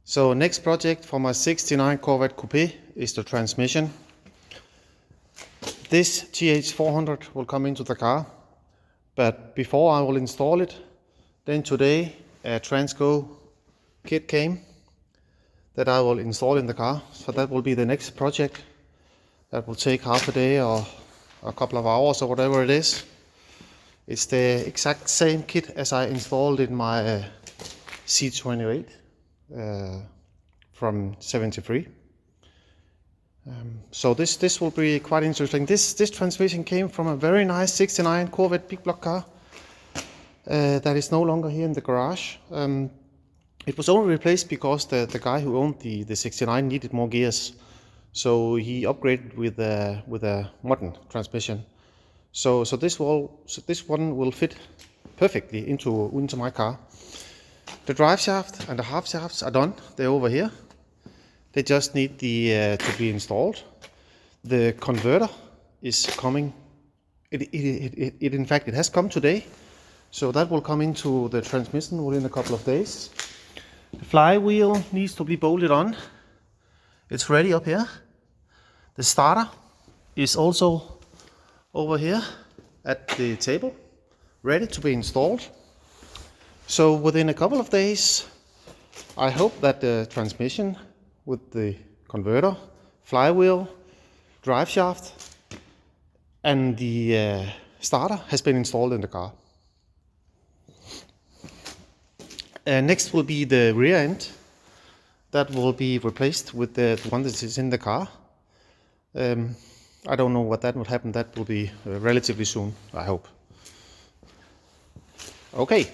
So next project for my 69 Corvette Coupe is the transmission. This TH400 will come into the car, but before I will install it, then today a transgo kit came that I will install in the car. So that will be the next project. That will take half a day or a couple of hours or whatever it is. It's the exact same kit as I installed in my C28 from 73. So this will be quite interesting. This transmission came from a very nice 69 Corvette big block car that is no longer here in the garage. It was only replaced because the guy who owned the 69 needed more gears, so he upgraded with a modern transmission. So this one will fit perfectly into my car. The drive shaft and the half shafts are done. They're over here. They just need to be installed. The converter is coming. In fact, it has come today. So that will come into the transmission within a couple of days. The flywheel needs to be bolted on. It's ready up here. The starter is also over here at the table, ready to be installed. So within a couple of days, I hope that the transmission with the converter, flywheel, drive shaft and the starter has been installed in the car. Next will be the rear end. That will be replaced with the one that is in the car. I don't know what that will happen. That will be relatively soon, I hope. Okay.